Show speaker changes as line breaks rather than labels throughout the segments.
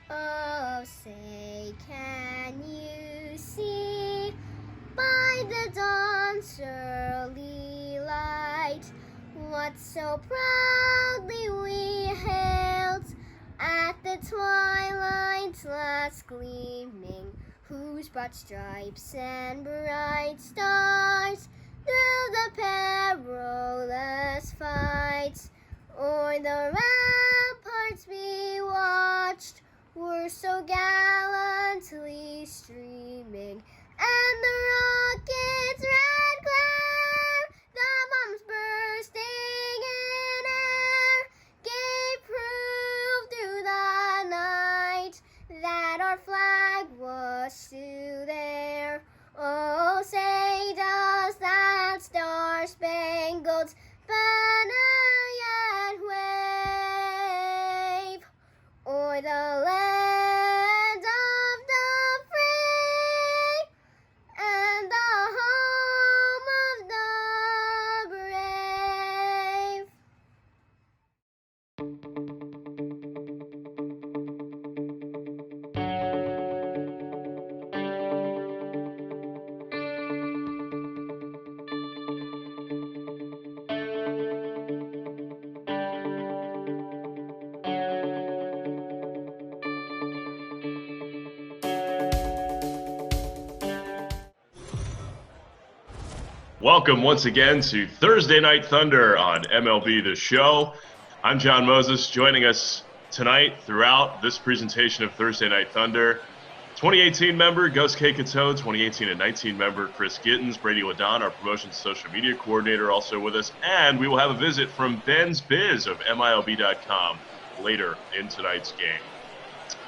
Oh, say, can you see by the dawn's early light what so proudly we hailed at the twilight's last gleaming, whose broad stripes and bright stars through the perilous fights o'er the ramparts we watched were so gallantly streaming, and the rocket's red glare, the bombs bursting in air, gave proof through the night that our flag was still there. Oh, say does that star-spangled banner yet wave o'er the land of the free and the home of the brave.
Welcome once again to Thursday Night Thunder on MLB The Show. I'm John Mozes. Joining us tonight throughout this presentation of Thursday Night Thunder, 2018 member Gosuke Katoh, 2018 and 19 member Chris Gittens, Brady Ladon, our promotions social media coordinator, also with us, and we will have a visit from Ben's Biz of MILB.com later in tonight's game.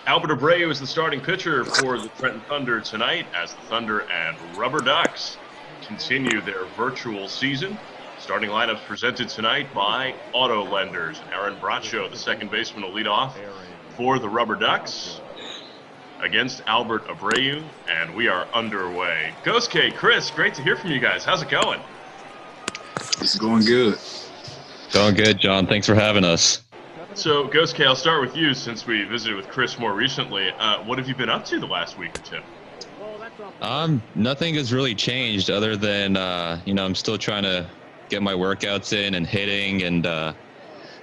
Albert Abreu is the starting pitcher for the Trenton Thunder tonight as the Thunder and Rubber Ducks continue their virtual season. Starting lineup presented tonight by Auto Lenders. Aaron Bracho, the second baseman, will lead off for the Rubber Ducks against Albert Abreu, and we are underway. Gosuke, Chris, great to hear from you guys. How's it going?
It's going good.
Going good, John. Thanks for having us.
So, Gosuke, I'll start with you since we visited with Chris more recently. What have you been up to the last week or two?
Nothing has really changed other than, I'm still trying to get my workouts in and hitting and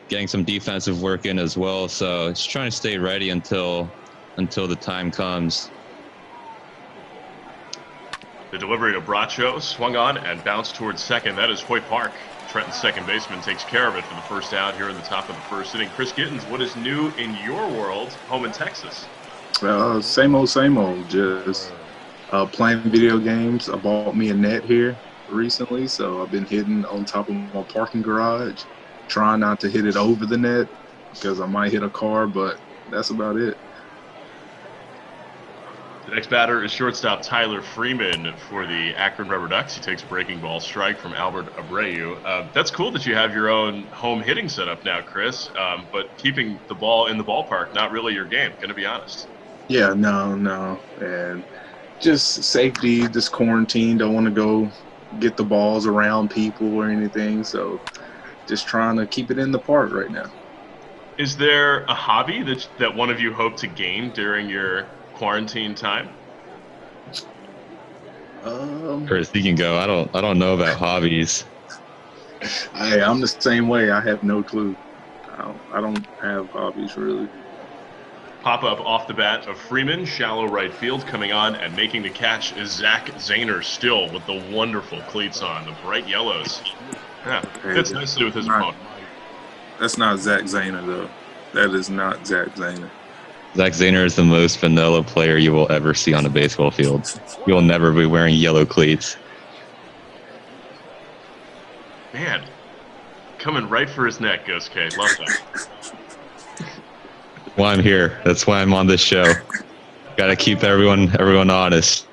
getting some defensive work in as well. So just trying to stay ready until the time comes.
The delivery to Bracho swung on and bounced towards second. That is Hoyt Park. Trenton's second baseman takes care of it for the first out here in the top of the first inning. Chris Gittens, what is new in your world home in Texas?
Same old. Just playing video games. I bought me a net here recently, so I've been hitting on top of my parking garage, trying not to hit it over the net because I might hit a car, but that's about it.
The next batter is shortstop Tyler Freeman for the Akron Rubber Ducks. He takes a breaking ball strike from Albert Abreu. That's cool that you have your own home hitting setup now, Chris, but keeping the ball in the ballpark, not really your game, going to be honest.
Yeah, no. And just safety, this quarantine, don't want to go get the balls around people or anything, so just trying to keep it in the park right now.
Is there a hobby that one of you hope to gain during your quarantine time?
Chris, you can go. I don't know about hobbies.
I'm the same way. I have no clue. I don't have hobbies really.
Pop-up off the bat of Freeman, shallow right field. Coming on and making the catch is Zach Zahner, still with the wonderful cleats on, the bright yellows. Yeah, fits nicely with his opponent.
That's not Zach Zahner, though. That is not Zach Zahner.
Zach Zahner is the most vanilla player you will ever see on a baseball field. You'll never be wearing yellow cleats.
Man, coming right for his neck, Gosuke. Love that.
That's why I'm here. That's why I'm on this show. Got to keep everyone honest.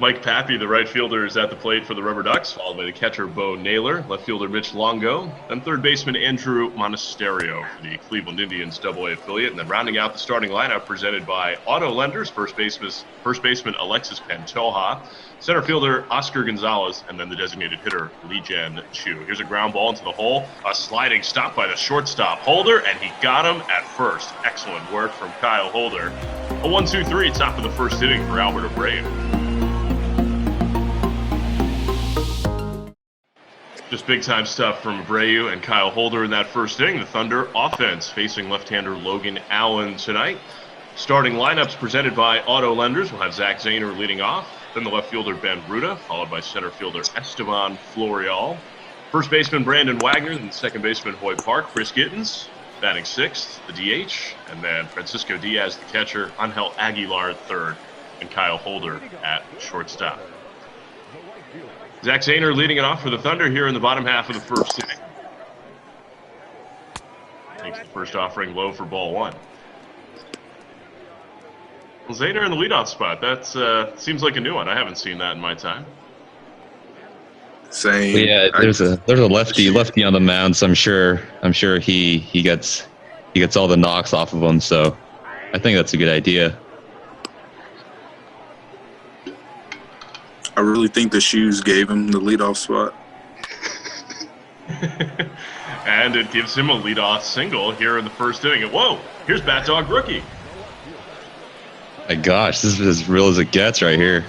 Mike Pappy, the right fielder, is at the plate for the Rubber Ducks, followed by the catcher Bo Naylor, left fielder Mitch Longo, then third baseman Andrew Monasterio for the Cleveland Indians AA affiliate, and then rounding out the starting lineup presented by Auto Lenders, first baseman Alexis Pantoja, center fielder Oscar Gonzalez, and then the designated hitter Lee Jan Chu. Here's a ground ball into the hole, a sliding stop by the shortstop Holder, and he got him at first. Excellent work from Kyle Holder. A 1-2-3, top of the first inning for Albert Abreu. Just big-time stuff from Abreu and Kyle Holder in that first inning. The Thunder offense facing left-hander Logan Allen tonight. Starting lineups presented by Auto Lenders. We'll have Zach Zahner leading off. Then the left fielder Ben Ruda, followed by center fielder Esteban Florial. First baseman Brandon Wagner, then second baseman Hoy Park. Chris Gittens batting sixth, the DH. And then Francisco Diaz, the catcher. Angel Aguilar at third. And Kyle Holder at shortstop. Zach Zahner leading it off for the Thunder here in the bottom half of the first inning. Takes the first offering low for ball one. Well, Zahner in the leadoff spot. That seems like a new one. I haven't seen that in my time.
Same.
Yeah, there's a lefty on the mound, so I'm sure he gets all the knocks off of him. So I think that's a good idea.
I really think the shoes gave him the leadoff spot.
And it gives him a leadoff single here in the first inning. Whoa, here's Bat Dog Rookie.
My gosh, this is as real as it gets right here.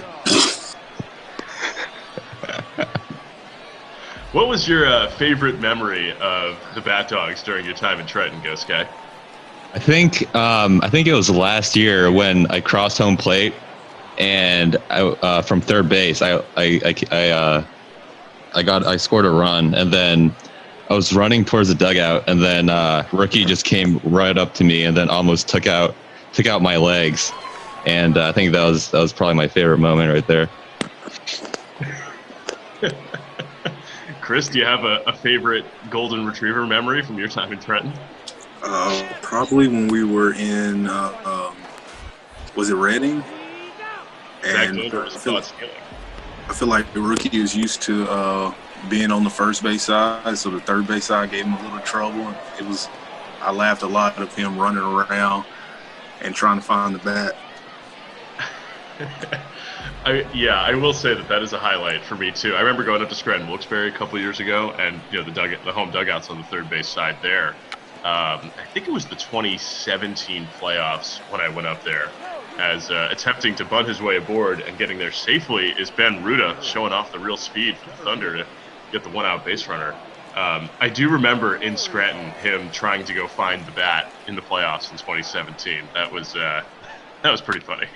What was your favorite memory of the Bat Dogs during your time in Trenton, Gosuke?
I think it was last year when I crossed home plate. And I, from third base, I scored a run, and then I was running towards the dugout, and then Rookie just came right up to me, and then almost took out my legs, and I think that was probably my favorite moment right there.
Chris, do you have a favorite golden retriever memory from your time in Trenton?
Probably when we were in was it Reading? And I feel like the Rookie is used to being on the first base side, so the third base side gave him a little trouble. I laughed a lot of him running around and trying to find the bat.
I will say that is a highlight for me too. I remember going up to Scranton Wilkes-Barre a couple years ago, and the home dugouts on the third base side there. I think it was the 2017 playoffs when I went up there. As attempting to bunt his way aboard and getting there safely is Ben Ruda, showing off the real speed for the Thunder to get the one-out base runner. I do remember in Scranton him trying to go find the bat in the playoffs in 2017. That was pretty funny.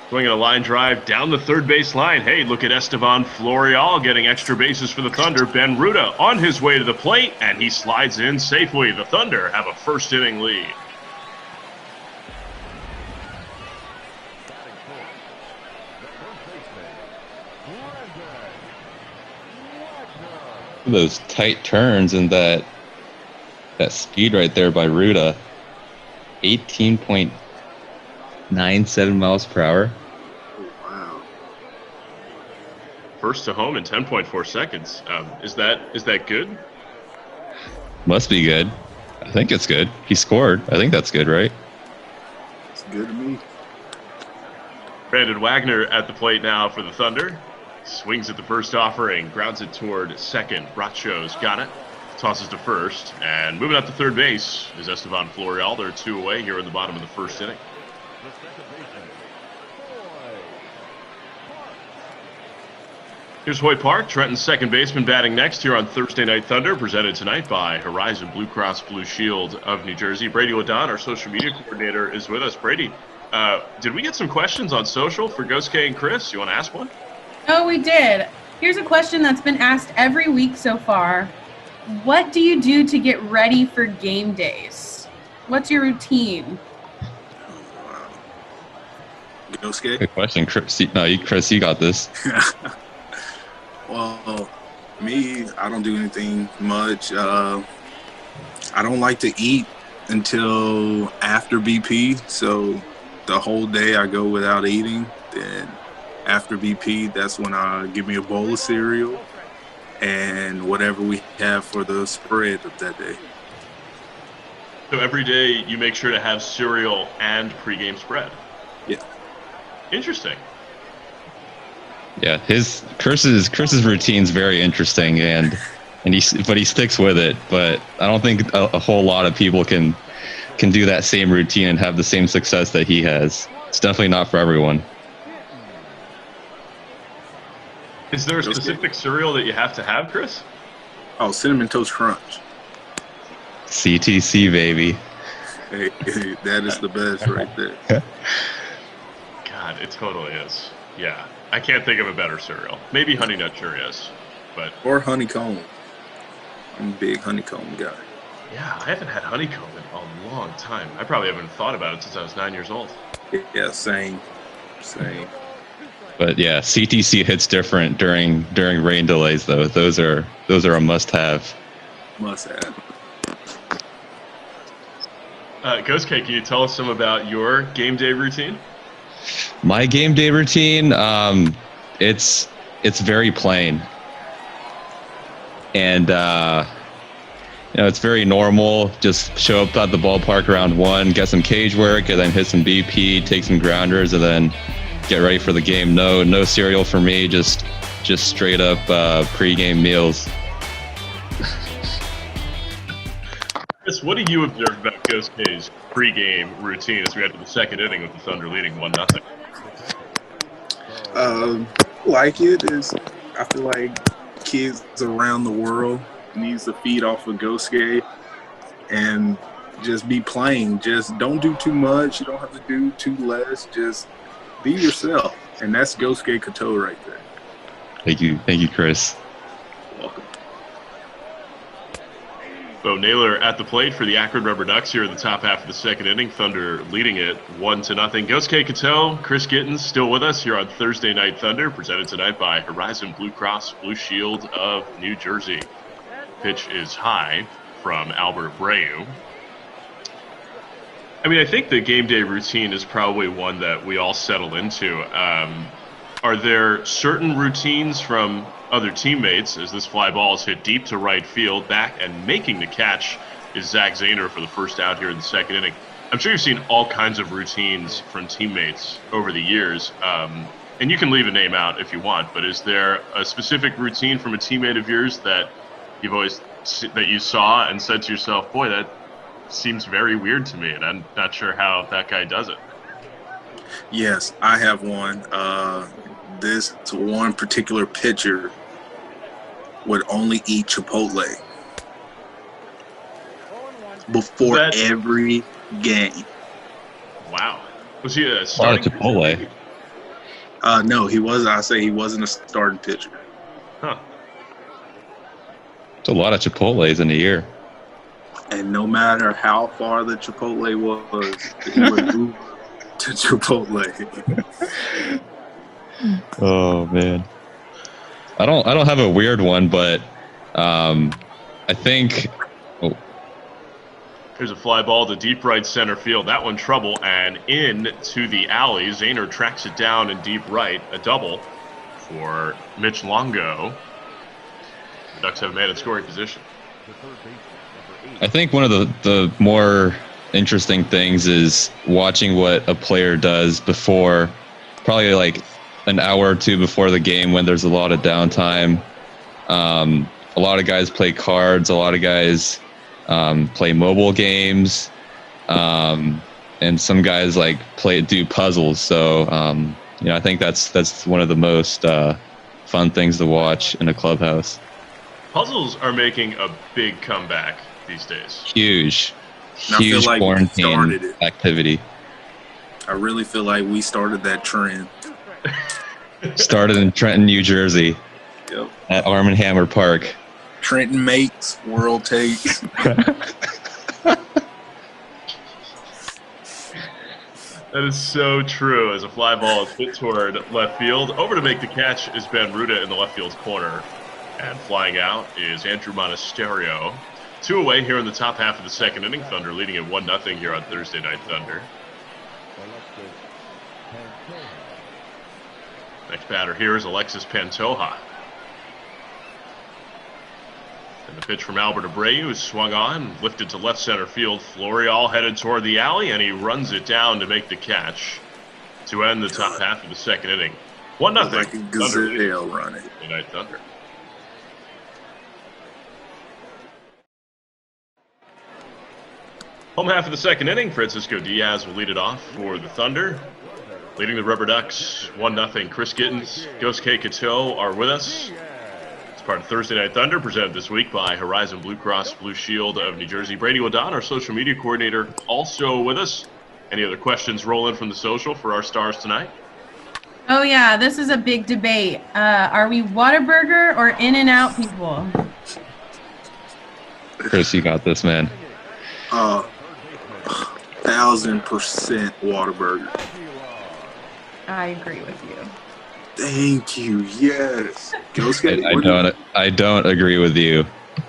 Swinging a line drive down the third base line. Hey, look at Esteban Florial getting extra bases for the Thunder. Ben Ruda on his way to the plate, and he slides in safely. The Thunder have a first-inning lead.
Those tight turns and that speed right there by Ruda, 18.97 miles per hour.
Wow!
First to home in 10.4 seconds. Is that good?
Must be good. I think it's good. He scored. I think that's good, right?
It's good to me.
Brandon Wagner at the plate now for the Thunder. Swings at the first offering, grounds it toward second. Bracho's got it, tosses to first, and moving up to third base is Esteban Florial. They're two away here in the bottom of the first inning. Here's Hoy Park, Trenton's second baseman, batting next here on Thursday Night Thunder, presented tonight by Horizon Blue Cross Blue Shield of New Jersey. Brady Ladon, our social media coordinator, is with us. Brady, did we get some questions on social for Gosuke and Chris? You want to ask one?
Oh, we did. Here's a question that's been asked every week so far. What do you do to get ready for game days? What's your routine?
Gosuke?
Good question, Chris. No, Chris, you got this.
Well, me, I don't do anything much. I don't like to eat until after BP, so the whole day I go without eating. Then after BP, that's when I give me a bowl of cereal and whatever we have for the spread of that day.
So every day you make sure to have cereal and pregame spread.
Yeah.
Interesting.
Yeah, Chris's routine's very interesting, but he sticks with it. But I don't think a whole lot of people can do that same routine and have the same success that he has. It's definitely not for everyone.
Is there a specific cereal that you have to have, Chris?
Oh, Cinnamon Toast Crunch.
CTC, baby.
Hey, that is the best right there.
God, it totally is. Yeah. I can't think of a better cereal. Maybe Honey Nut Cheerios, but...
Or honeycomb. I'm a big honeycomb guy.
Yeah, I haven't had honeycomb in a long time. I probably haven't thought about it since I was 9 years old.
Yeah, same.
But yeah, CTC hits different during rain delays, though. Those are a must-have.
Must-have.
Gosuke, can you tell us some about your game day routine?
My game day routine, it's very plain, and it's very normal. Just show up at the ballpark around 1, get some cage work, and then hit some BP, take some grounders, and then get ready for the game. No cereal for me. Just straight up pregame meals.
Chris, what do you observe about Gosuke's pregame routine as we head to the second inning with the Thunder leading 1-0?
Like it is, I feel like kids around the world needs to feed off of Gosuke and just be playing. Just don't do too much. You don't have to do too less. Just be yourself. And that's Gosuke Katoh right there.
Thank you, Chris.
Welcome.
Bo Naylor at the plate for the Akron Rubber Ducks here in the top half of the second inning. Thunder leading it 1-0. Gosuke Katoh, Chris Gittens still with us here on Thursday Night Thunder, presented tonight by Horizon Blue Cross Blue Shield of New Jersey. Pitch is high from Albert Abreu. I mean, I think the game day routine is probably one that we all settle into. Are there certain routines from other teammates as this fly ball is hit deep to right field? Back and making the catch is Zach Zahner for the first out here in the second inning. I'm sure you've seen all kinds of routines from teammates over the years, and you can leave a name out if you want, but is there a specific routine from a teammate of yours that you saw and said to yourself, boy, that seems very weird to me, and I'm not sure how that guy does it?
Yes, I have one. This one particular pitcher would only eat Chipotle before every game.
Wow. Was he a starting
Chipotle?
No, he wasn't. I say he wasn't a starting pitcher.
Huh.
It's a lot of Chipotles in a year.
And no matter how far the Chipotle was, he would move to Chipotle.
Oh man, I don't have a weird one, but I think. Oh.
Here's a fly ball to deep right center field. That one trouble and into the alley. Zahner tracks it down in deep right. A double for Mitch Longo. The Ducks have a man in scoring position.
I think one of the more interesting things is watching what a player does before, probably like an hour or two before the game when there's a lot of downtime. A lot of guys play cards. A lot of guys play mobile games. And some guys do puzzles. So, I think that's one of the most fun things to watch in a clubhouse.
Puzzles are making a big comeback these days.
Huge
like
quarantine activity.
I really feel like we started that trend.
Started in Trenton, New Jersey.
Yep.
At Arm & Hammer Park.
Trenton makes, world takes.
That is so true. As a fly ball is hit toward left field. Over to make the catch is Ben Ruda in the left field corner. And flying out is Andrew Monasterio. 2 away here in the top half of the second inning. Thunder leading at 1-0 here on Thursday Night Thunder. Next batter here is Alexis Pantoja. And the pitch from Albert Abreu is swung on, lifted to left center field. Florial headed toward the alley, and he runs it down to make the catch to end the top half of the second inning. 1-0.
Like a gazelle running.
Night Thunder. Home half of the second inning, Francisco Diaz will lead it off for the Thunder. Leading the Rubber Ducks 1-0. Chris Gittens, Gosuke Katoh are with us. It's part of Thursday Night Thunder, presented this week by Horizon Blue Cross Blue Shield of New Jersey. Brady Wadon, our social media coordinator, also with us. Any other questions roll in from the social for our stars tonight?
Oh, yeah, this is a big debate. Are we Whataburger or In-N-Out people?
Chris, you got this, man.
1000% Whataburger.
I agree with you.
Thank you. Yes.
I don't agree with you.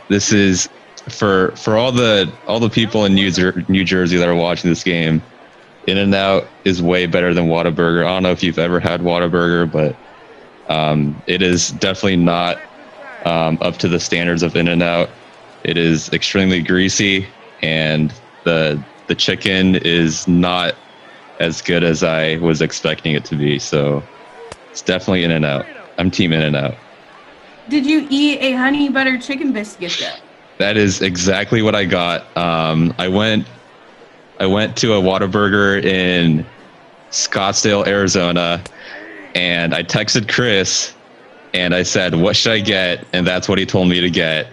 This is for all the people in New Jersey that are watching this game. In-N-Out is way better than Whataburger. I don't know if you've ever had Whataburger, but it is definitely not up to the standards of In-N-Out. It is extremely greasy, and the chicken is not as good as I was expecting it to be. So it's definitely In-N-Out. I'm team In-N-Out.
Did you eat a honey butter chicken biscuit though?
That is exactly what I got. I went to a Whataburger in Scottsdale, Arizona, and I texted Chris and I said, "What should I get?" And that's what he told me to get.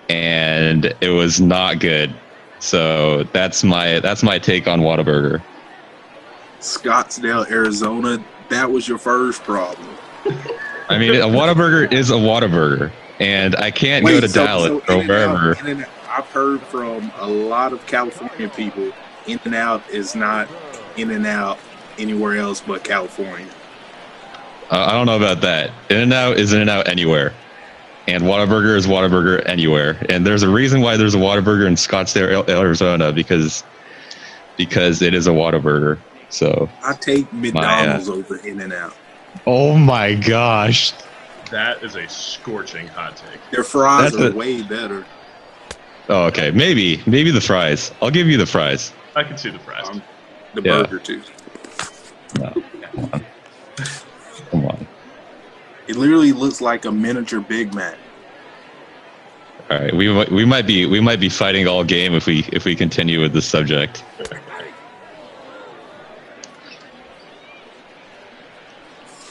And it was not good. So that's my take on Whataburger.
Scottsdale, Arizona, that was your first problem.
I mean, a Whataburger is a Whataburger, and I can't go to Dallas or wherever.
I've heard from a lot of California people, In-N-Out is not In-N-Out anywhere else but California.
I don't know about that. In-N-Out is In-N-Out anywhere, and Whataburger is Whataburger anywhere. And there's a reason why there's a Whataburger in Scottsdale, Arizona, because it is a Whataburger. So
I take McDonald's over In-N-Out.
Oh my gosh,
that is a scorching hot take.
Their fries are way better.
Oh, okay. Maybe the fries. I'll give you the fries.
I can see the fries.
The burger too.
No. Come on.
It literally looks like a miniature Big Mac.
All right, we might be fighting all game if we continue with this subject.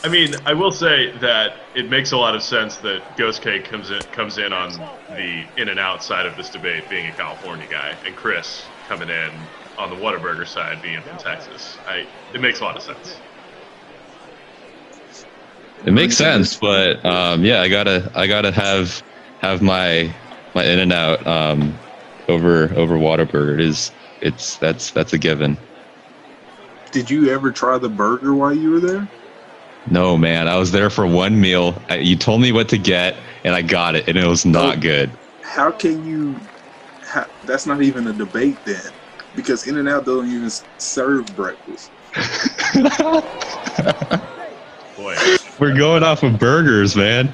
I mean, I will say that it makes a lot of sense that Gosuke comes in on the In-N-Out side of this debate, being a California guy, and Chris coming in on the Whataburger side, being from Texas. It makes a lot of sense.
It makes sense, but yeah, I gotta have my In-N-Out over Whataburger. That's a given.
Did you ever try the burger while you were there?
No, man. I was there for one meal. You told me what to get, and I got it, and it was not good. How
can you... that's not even a debate then, because In-N-Out don't even serve breakfast.
Boy.
We're going off of burgers, man.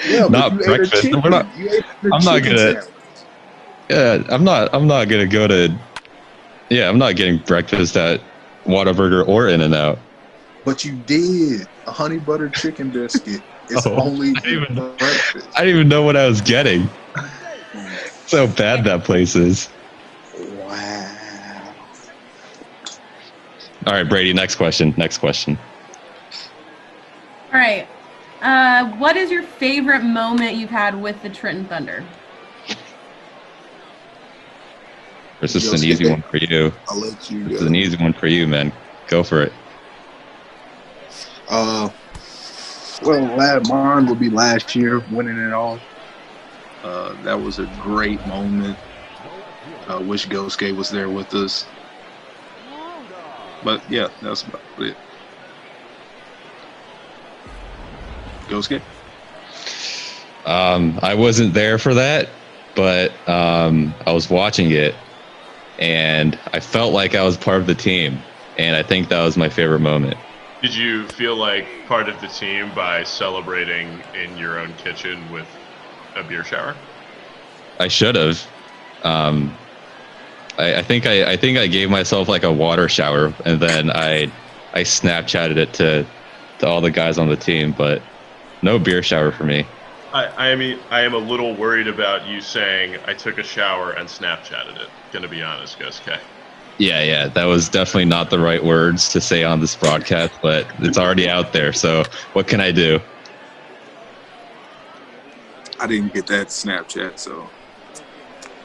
Yeah,
not breakfast. I'm not getting breakfast at Whataburger or In-N-Out.
But you did. A honey butter chicken biscuit. It's only breakfast.
I didn't even know what I was getting. So bad that place is.
Wow.
All right, Brady, next question.
All right. What is your favorite moment you've had with the Trenton Thunder?
This is an easy one for you.
I'll let you go.
This is an easy one for you, man. Go for it.
Well, mine would be last year, winning it all. That was a great moment. Wish Gosuke was there with us. But yeah, that's about it. Gosuke?
I wasn't there for that, but I was watching it, and I felt like I was part of the team. and I think that was my favorite moment.
Did you feel like part of the team by celebrating in your own kitchen with a beer shower?
I should have. I think I gave myself like a water shower, and then I Snapchatted it to all the guys on the team, but no beer shower for me.
I mean, I am a little worried about you saying I took a shower and Snapchatted it. Gonna be honest, Gosuke.
Yeah, that was definitely not the right words to say on this broadcast, but it's already out there, so what can I do?
I didn't get that Snapchat, so.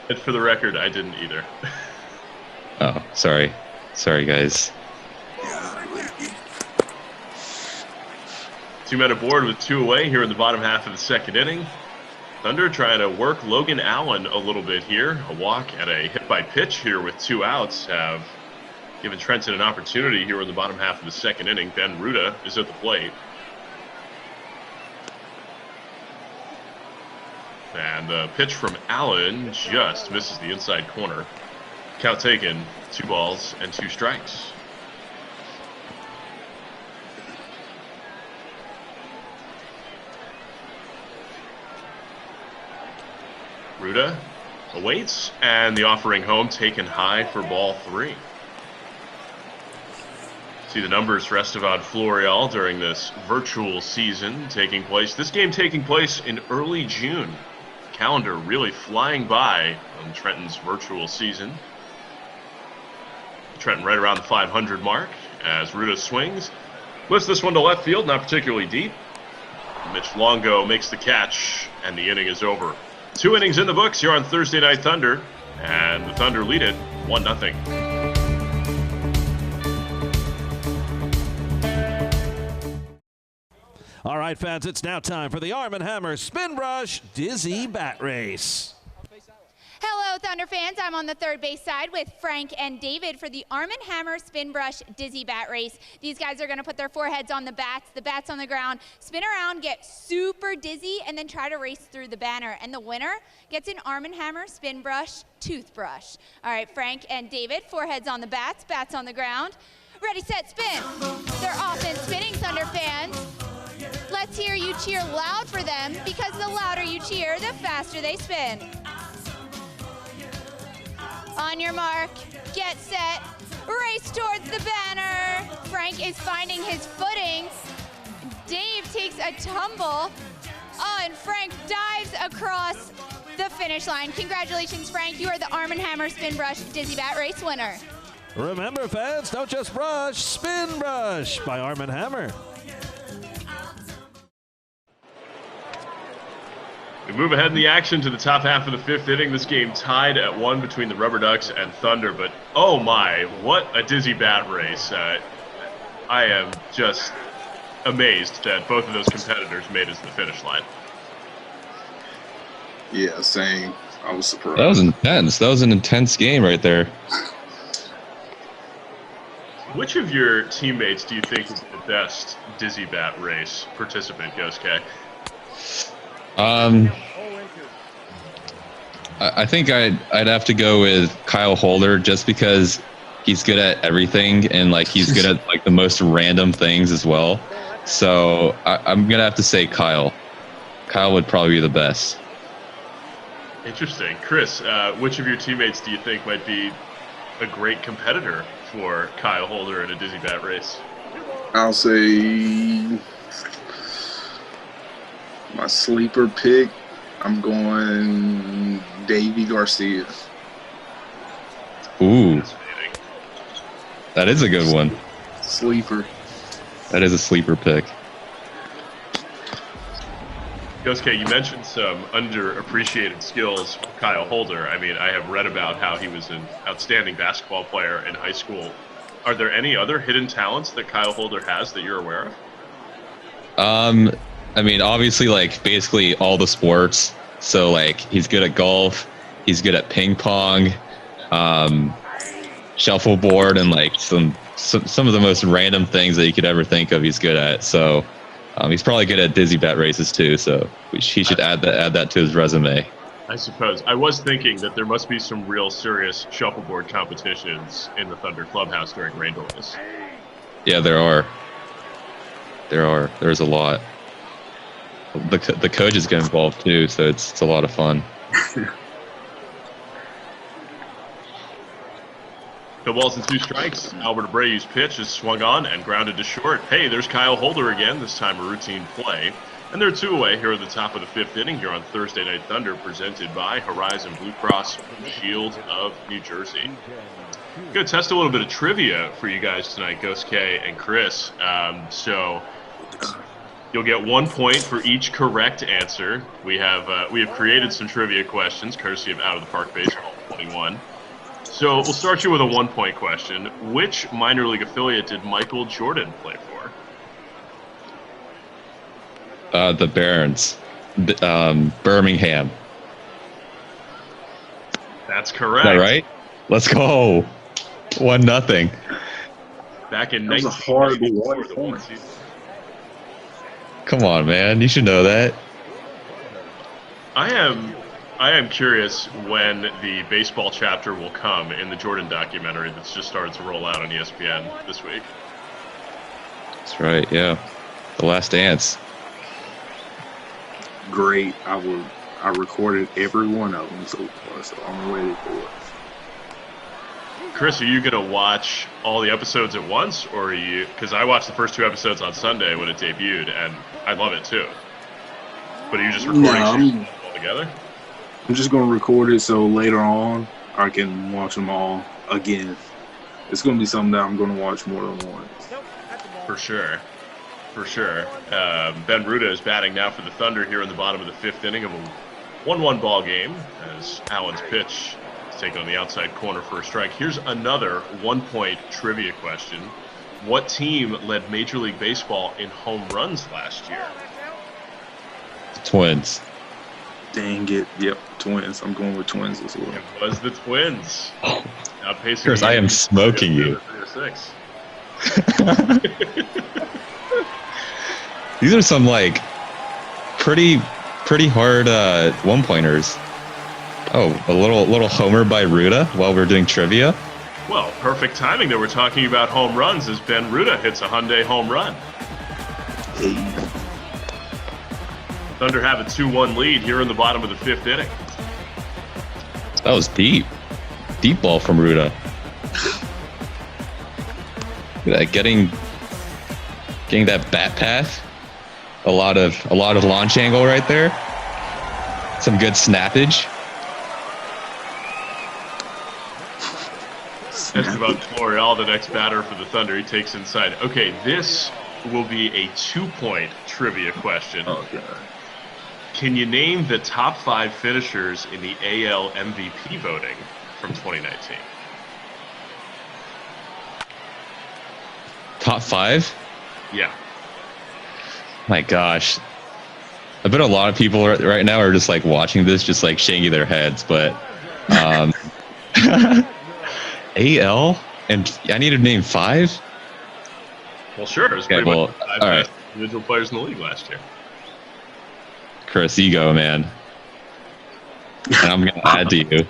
And for the record, I didn't either.
Oh, sorry. Sorry, guys.
Two men aboard with 2 away here in the bottom half of the second inning. Thunder trying to work Logan Allen a little bit here. A walk and a hit by pitch here with 2 outs have given Trenton an opportunity here in the bottom half of the second inning. Ben Ruda is at the plate. And the pitch from Allen just misses the inside corner. Count taken, 2 balls and 2 strikes. Ruda awaits, and the offering home taken high for ball 3. See the numbers for Estevan Florial during this virtual season taking place. This game taking place in early June. Calendar really flying by on Trenton's virtual season. Trenton right around the 500 mark as Ruda swings. Lifts this one to left field, not particularly deep. Mitch Longo makes the catch, and the inning is over. 2 innings in the books here on Thursday Night Thunder, and the Thunder lead it 1-0.
All right, fans, it's now time for the Arm & Hammer Spin Brush Dizzy Bat Race.
Hello, Thunder fans. I'm on the third base side with Frank and David for the Arm & Hammer Spin Brush Dizzy Bat Race. These guys are going to put their foreheads on the bats on the ground, spin around, get super dizzy, and then try to race through the banner. And the winner gets an Arm & Hammer Spin Brush toothbrush. All right, Frank and David, foreheads on the bats on the ground. Ready, set, spin. They're off and spinning, Thunder fans. Let's hear you cheer loud for them, because the louder you cheer, the faster they spin. On your mark, get set, race towards the banner. Frank is finding his footing. Dave takes a tumble. Oh, and Frank dives across the finish line. Congratulations, Frank. You are the Arm & Hammer Spin Brush Dizzy Bat Race winner.
Remember, fans, don't just brush, spin brush by Arm & Hammer.
We move ahead in the action to the top half of the 5th inning. This game tied at 1 between the Rubber Ducks and Thunder, but oh my, what a dizzy bat race. I am just amazed that both of those competitors made it to the finish line.
Yeah, same. I was surprised.
That was intense. That was an intense game right there.
Which of your teammates do you think is the best dizzy bat race participant, Gosuke?
I think I'd have to go with Kyle Holder, just because he's good at everything, and like he's good at like the most random things as well. So I'm gonna have to say Kyle. Kyle would probably be the best.
Interesting. Chris, which of your teammates do you think might be a great competitor for Kyle Holder in a dizzy bat race?
I'll say my sleeper pick, I'm going Davey Garcia.
Ooh, that is a good one.
Sleeper.
That is a sleeper pick.
Gosuke, you mentioned some underappreciated skills for Kyle Holder. I mean, I have read about how he was an outstanding basketball player in high school. Are there any other hidden talents that Kyle Holder has that you're aware of?
I mean, obviously, like basically all the sports. So like he's good at golf, he's good at ping pong, shuffleboard, and like some of the most random things that you could ever think of. He's good at. So he's probably good at dizzy bat races too. So he should add that to his resume.
I suppose. I was thinking that there must be some real serious shuffleboard competitions in the Thunder Clubhouse during rain delays.
Yeah, there are. There's a lot. The coaches get involved too, so it's a lot of fun.
No balls and 2 strikes. Albert Abreu's pitch is swung on and grounded to short. Hey, there's Kyle Holder again, this time a routine play. And they're 2 away here at the top of the 5th inning here on Thursday Night Thunder, presented by Horizon Blue Cross Shield of New Jersey. I'm going to test a little bit of trivia for you guys tonight, Gosuke and Chris. So you'll get 1 point for each correct answer. We have created some trivia questions, courtesy of Out of the Park Baseball 21. So we'll start you with a 1-point question. Which minor league affiliate did Michael Jordan play for?
The Barons, Birmingham.
That's correct.
Is that right? Let's go. 1-0.
Back in
That was a hard
1994,
one.
Come on, man. You should know that.
I am curious when the baseball chapter will come in the Jordan documentary that's just started to roll out on ESPN this week.
That's right, yeah. The Last Dance.
Great. I recorded every one of them so far, so I'm ready for it.
Chris, are you going to watch all the episodes at once, or are you... Because I watched the first 2 episodes on Sunday when it debuted, and I love it too. But are you just recording it all together?
I'm just going to record it so later on I can watch them all again. It's going to be something that I'm going to watch more than once.
For sure. Ben Ruda is batting now for the Thunder here in the bottom of the 5th inning of a 1-1 ball game as Allen's pitch is taken on the outside corner for a strike. Here's another 1-point trivia question. What team led Major League Baseball in home runs last year?
Twins.
Dang it. Yep, Twins. I'm going with Twins as well.
It was the Twins. Outpacing
Chris, I am smoking you.
6.
These are some like pretty hard 1-pointers. Oh, a little homer by Ruda while we're doing trivia.
Well, perfect timing that we're talking about home runs as Ben Ruda hits a Hyundai home run.
Hey.
Thunder have a 2-1 lead here in the bottom of the 5th inning.
That was deep ball from Ruda. Getting that bat path. A lot of launch angle right there. Some good snappage.
Esteban Florial, the next batter for the Thunder, he takes inside. Okay, this will be a 2-point trivia question.
Oh, God.
Can you name the top 5 finishers in the AL MVP voting from 2019?
Top 5?
Yeah.
My gosh. I bet a lot of people right now are just like watching this, just like shaking their heads, but AL? And I need to name 5?
Well, sure. It was
Okay,
pretty much the 5
all right.
best individual players in the league last year.
Chris, you go, man. And I'm going to add to you.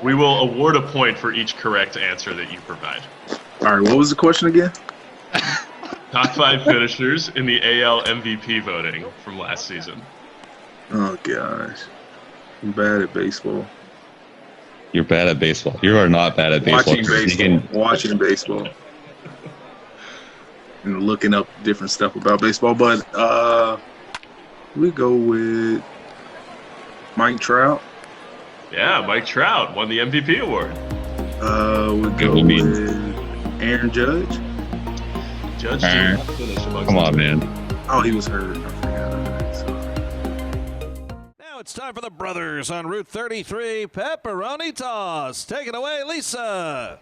We will award a point for each correct answer that you provide.
All right, what was the question again?
Top 5 finishers in the AL MVP voting from last season.
Oh, gosh. I'm bad at baseball.
You're bad at baseball. You are not bad at baseball.
Watching baseball. And looking up different stuff about baseball. But we go with Mike Trout.
Yeah, Mike Trout won the MVP award.
We go with Aaron Judge.
Judge did not finish amongst
Come on, man.
Oh, he was hurt. I forgot. Sorry.
Now it's time for the brothers on Route 33 Pepperoni Toss. Take it away, Lisa.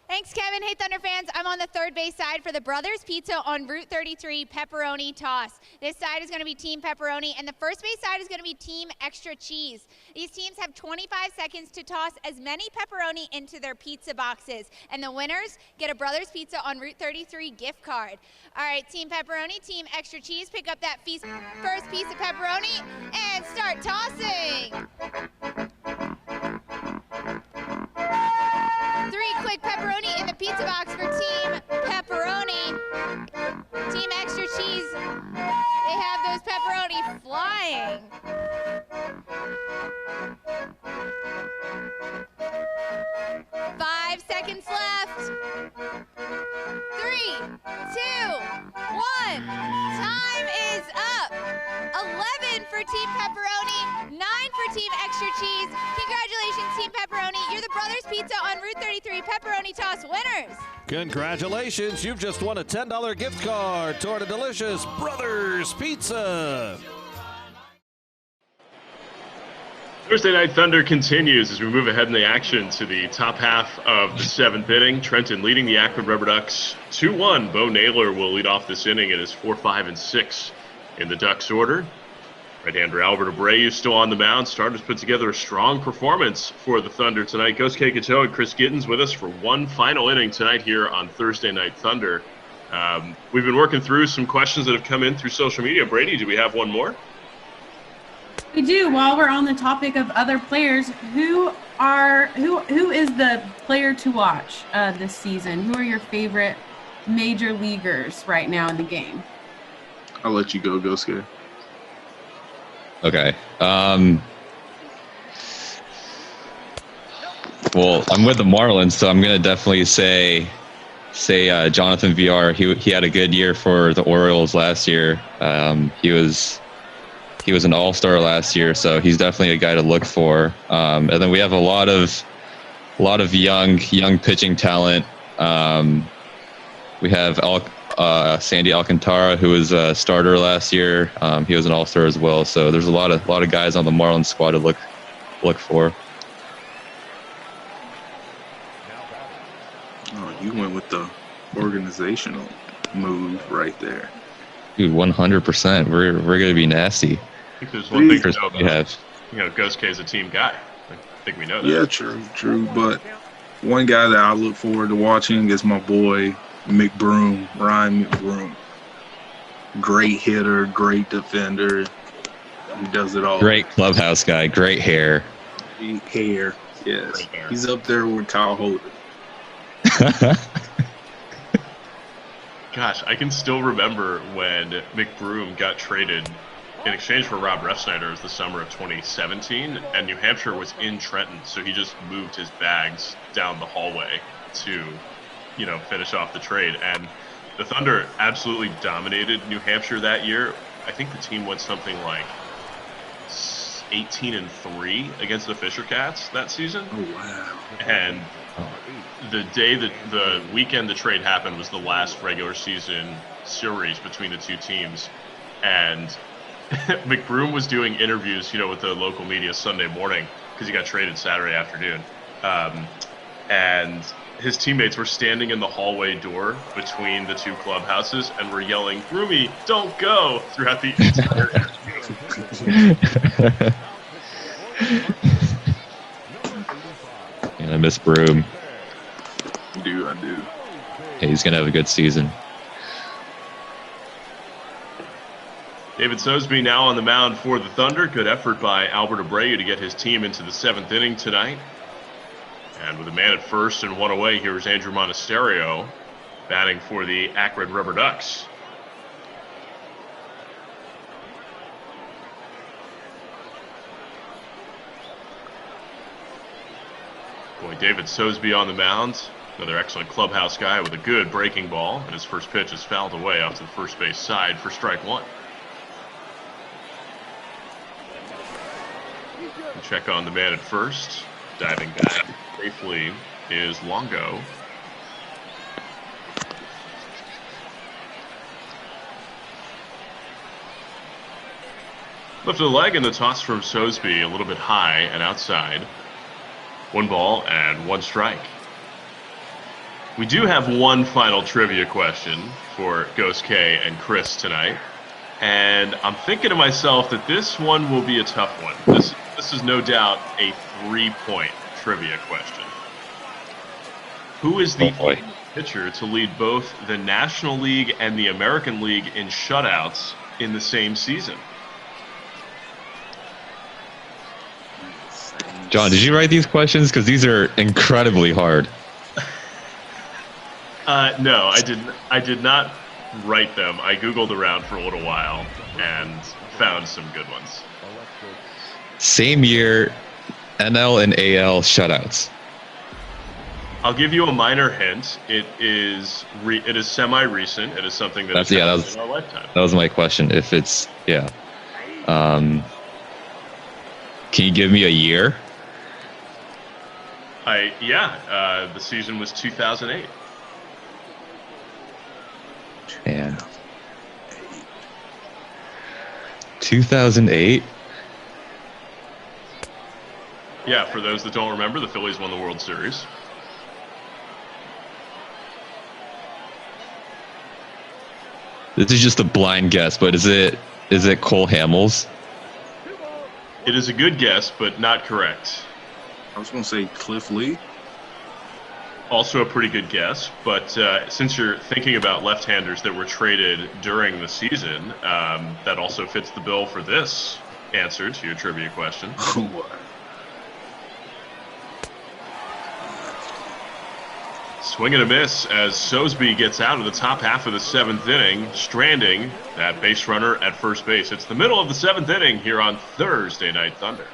Thanks, Kevin. Hey, Thunder fans, I'm on the third base side for the Brothers Pizza on Route 33 Pepperoni Toss. This side is going to be Team Pepperoni, and the first base side is going to be Team Extra Cheese. These teams have 25 seconds to toss as many pepperoni into their pizza boxes, and the winners get a Brothers Pizza on Route 33 gift card. All right, Team Pepperoni, Team Extra Cheese, pick up that first piece of pepperoni and start tossing. 3 quick pepperoni in the pizza box for Team Pepperoni. Team Extra Cheese, they have those pepperoni flying. 5 seconds left. 3, 2, 1. Time is up. 11 for Team Pepperoni, 9 for Team Extra Cheese. Congratulations, Team Pepperoni. You're the Brothers Pizza on Route 33 Pepperoni Toss winners.
Congratulations, you've just won a $10 gift card toward a delicious Brothers Pizza.
Thursday Night Thunder continues as we move ahead in the action to the top half of the 7th inning. Trenton leading the Akron Rubber Ducks 2-1. Bo Naylor will lead off this inning. It is 4, 5, and 6 in the Ducks order. Right-hander Albert Abreu still on the mound. Starters put together a strong performance for the Thunder tonight. Gosuke, Katoh, and Chris Gittens with us for one final inning tonight here on Thursday Night Thunder. We've been working through some questions that have come in through social media. Brady, do we have one more?
We do. While we're on the topic of other players, who is the player to watch this season? Who are your favorite major leaguers right now in the game?
I'll let you go, Gosuke.
Okay. Well, I'm with the Marlins, so I'm gonna definitely say Jonathan VR. He had a good year for the Orioles last year. He was an all-star last year, so he's definitely a guy to look for. And then we have a lot of young pitching talent. We have Sandy Alcantara, who was a starter last year. He was an all-star as well. So there's a lot of guys on the Marlins squad to look for.
Oh, you went with the organizational move right there.
Dude, 100%. We're gonna be nasty.
I think there's one thing to know
We have.
Gosuke is a team guy. I think we know that.
Yeah, true. But one guy that I look forward to watching is my boy Ryan McBroom. Great hitter, great defender. He does it all.
Great clubhouse guy. Great hair.
Great hair, yes. Great hair. He's up there with Kyle Holder.
Gosh, I can still remember when McBroom got traded in exchange for Rob Refsnyder the summer of 2017, and New Hampshire was in Trenton, so he just moved his bags down the hallway to, finish off the trade. And the Thunder absolutely dominated New Hampshire that year. I think the team went something like 18-3 against the Fisher Cats that season.
Oh, wow.
And the weekend the trade happened was the last regular season series between the two teams. And McBroom was doing interviews, with the local media Sunday morning because he got traded Saturday afternoon. And his teammates were standing in the hallway door between the two clubhouses and were yelling, "Broomy, don't go," throughout the entire interview.
And I miss Broom.
I do.
Yeah, he's going to have a good season.
David Sosby now on the mound for the Thunder. Good effort by Albert Abreu to get his team into the 7th inning tonight. And with a man at first and one away, here's Andrew Monasterio batting for the Akron Rubber Ducks. Boy, David Sosby on the mound. Another excellent clubhouse guy with a good breaking ball. And his first pitch is fouled away off to the first base side for strike one. Check on the man at first. Diving back safely is Longo. Left of the leg, and the toss from Sosby a little bit high and outside. 1 ball and 1 strike. We do have one final trivia question for Gosuke and Chris tonight. And I'm thinking to myself that this one will be a tough one. This is no doubt a 3-point trivia question. Who is the pitcher to lead both the National League and the American League in shutouts in the same season?
John, did you write these questions? Because these are incredibly hard.
No, I did not write them. I Googled around for a little while and found some good ones.
Same year, NL and AL shutouts.
I'll give you a minor hint. It is semi-recent. It is something that has happened in our lifetime.
That was my question. If it's can you give me a year?
The season was 2008.
Yeah. 2008.
Yeah, for those that don't remember, the Phillies won the World Series.
This is just a blind guess, but is it Cole Hamels?
It is a good guess, but not correct.
I was going to say Cliff Lee.
Also a pretty good guess, but since you're thinking about left-handers that were traded during the season, that also fits the bill for this answer to your trivia question. Swing and a miss as Sosby gets out of the top half of the 7th inning, stranding that base runner at first base. It's the middle of the 7th inning here on Thursday Night Thunder.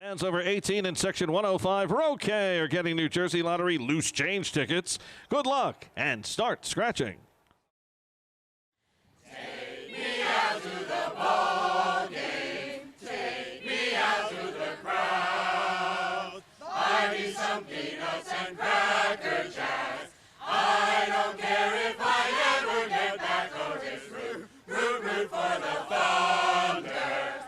Fans over 18 in Section 105 Roque are getting New Jersey Lottery loose change tickets. Good luck and start scratching.
Take me out to the ball game. Take me out to the crowd. Buy me some peanuts and Cracker Jacks. I don't care if I ever get back, or just root for the Thunder.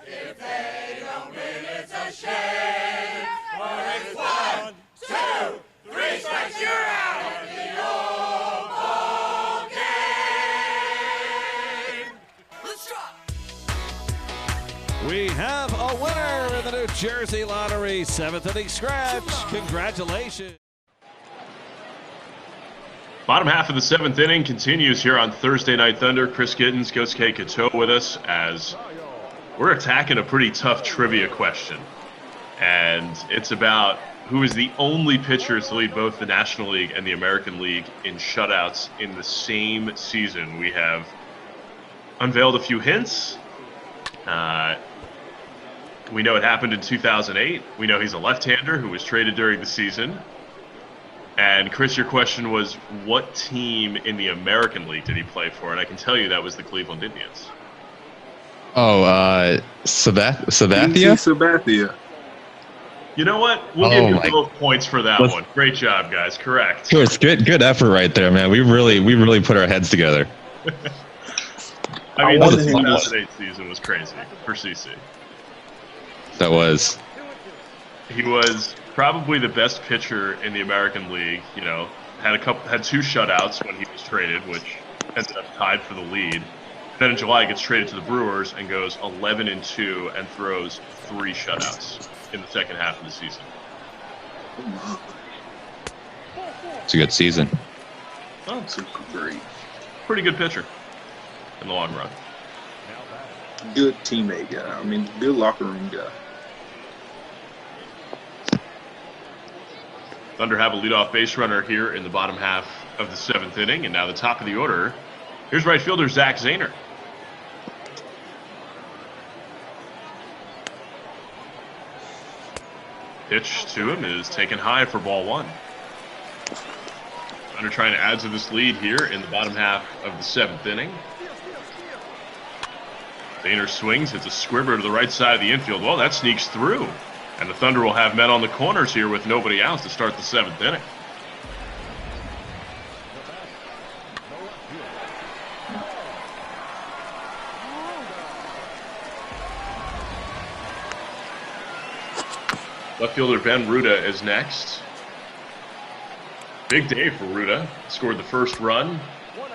If they don't win, it's a shame. For it's 1, 2, 3 strikes, you're out of the old ball game. Let's try.
We have a winner in the New Jersey Lottery 7th inning scratch. Congratulations.
Bottom half of the 7th inning continues here on Thursday Night Thunder. Chris Gittens, Gosuke Katoh with us as we're attacking a pretty tough trivia question. And it's about who is the only pitcher to lead both the National League and the American League in shutouts in the same season. We have unveiled a few hints. We know it happened in 2008. We know he's a left-hander who was traded during the season. And Chris, your question was, what team in the American League did he play for? And I can tell you that was the Cleveland Indians.
Oh, Sabathia?
Sabathia.
You know what? We'll give you both points for that one. Great job, guys. Correct.
Sure, it's good effort right there, man. We really put our heads together.
I mean, the 2008 season was crazy for CC.
That was.
He was probably the best pitcher in the American League. You know, had 2 shutouts when he was traded, which ended up tied for the lead. Then in July, he gets traded to the Brewers and goes 11-2 and throws 3 shutouts in the second half of the season.
It's a good season.
Oh, great. Pretty good pitcher in the long run.
Good teammate guy. I mean, good locker room guy.
Thunder have a leadoff base runner here in the bottom half of the 7th inning, and now the top of the order. Here's right fielder Zach Zahner. Pitch to him is taken high for ball 1. Thunder trying to add to this lead here in the bottom half of the 7th inning. Zahner swings, hits a squibber to the right side of the infield. Well, that sneaks through. And the Thunder will have men on the corners here with nobody else to start the 7th inning. Left fielder Ben Ruda is next. Big day for Ruda. Scored the first run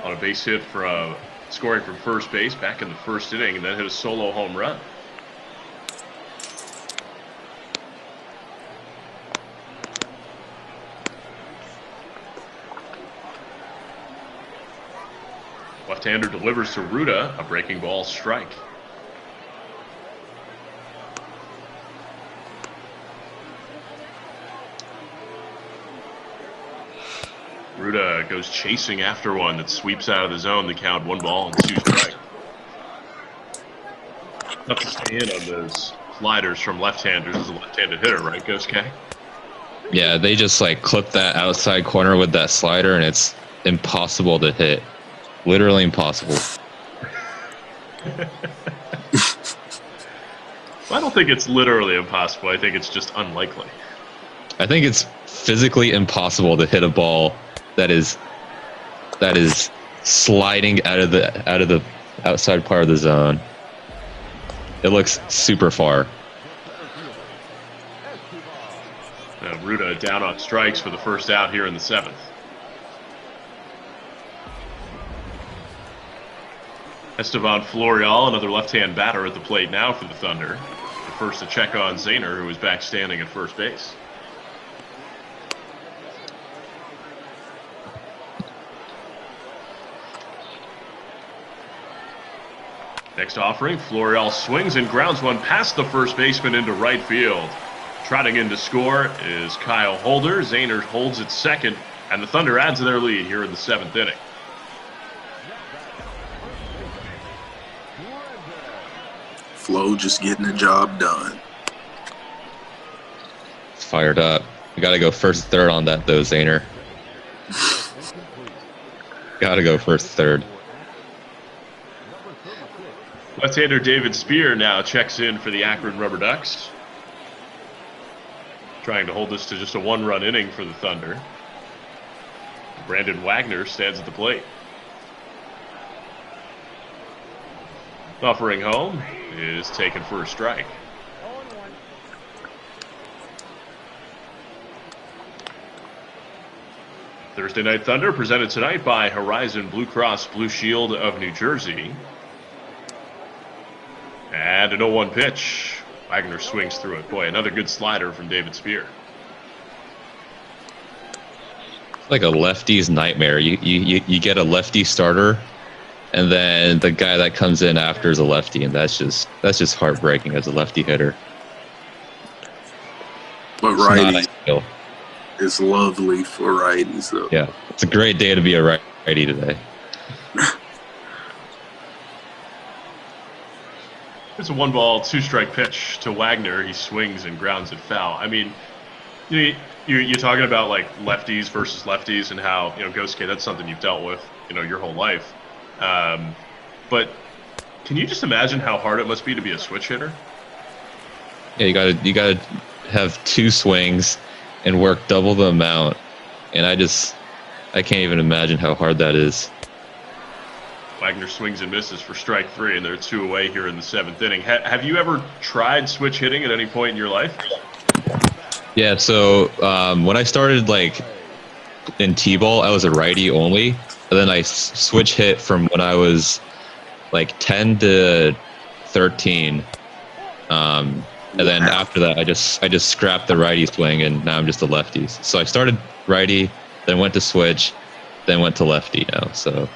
on a base hit from scoring from first base back in the first inning, and then hit a solo home run. Left-hander delivers to Ruda, a breaking ball strike. Ruda goes chasing after one that sweeps out of the zone. The count 1 ball and 2 strikes. Tough to stay in on those sliders from left-handers as a left-handed hitter, right, Gosuke?
Yeah, they just like clip that outside corner with that slider, and it's impossible to hit. Literally impossible.
I don't think it's literally impossible. I think it's just unlikely.
I think it's physically impossible to hit a ball that is sliding out of the outside part of the zone. It looks super far.
Ruda down on strikes for the first out here in the 7th. Esteban Florial, another left-hand batter at the plate now for the Thunder. The first to check on Zahner, who is back standing at first base. Next offering, Florial swings and grounds one past the first baseman into right field. Trotting in to score is Kyle Holder. Zahner holds at second, and the Thunder adds to their lead here in the 7th inning.
Flo just getting the job done.
It's fired up. You got to go first, third on that, though, Zahner. Got to go first, third.
Left-hander David Spear now checks in for the Akron Rubber Ducks. Trying to hold this to just a 1-run inning for the Thunder. Brandon Wagner stands at the plate. Offering home is taken for a strike. Thursday Night Thunder presented tonight by Horizon Blue Cross Blue Shield of New Jersey. And an 0-1 pitch. Wagner swings through it. Boy, another good slider from David Spear.
It's like a lefty's nightmare. You get a lefty starter, and then the guy that comes in after is a lefty, and that's just heartbreaking as a lefty hitter.
But righty is lovely for righties, though.
Yeah, it's a great day to be a righty today.
It's a 1-ball, 2-strike pitch to Wagner. He swings and grounds it foul. I mean, you're talking about like lefties versus lefties and how, Gosuke, that's something you've dealt with, your whole life. But can you just imagine how hard it must be to be a switch hitter?
Yeah, you gotta have 2 swings and work double the amount, and I can't even imagine how hard that is.
Wagner swings and misses for strike 3, and they're 2 away here in the 7th inning. Have you ever tried switch hitting at any point in your life?
Yeah, so when I started in T-ball, I was a righty only, and then I switch hit from when I was 10 to 13. And then after that, I just scrapped the righty swing, and now I'm just a lefty. So I started righty, then went to switch, then went to lefty now. So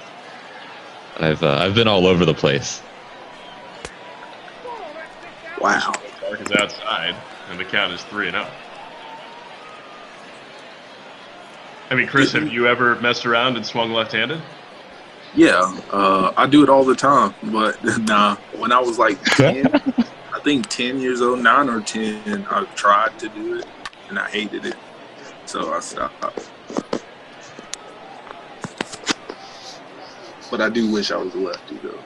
I've been all over the place.
Wow.
Mark is outside, and the count is 3-0. I mean, Chris, have you ever messed around and swung left-handed?
Yeah, I do it all the time. But nah, when I was 10, I think 10 years old, 9 or 10, I tried to do it, and I hated it. So I stopped. But I do wish I was a lefty, though.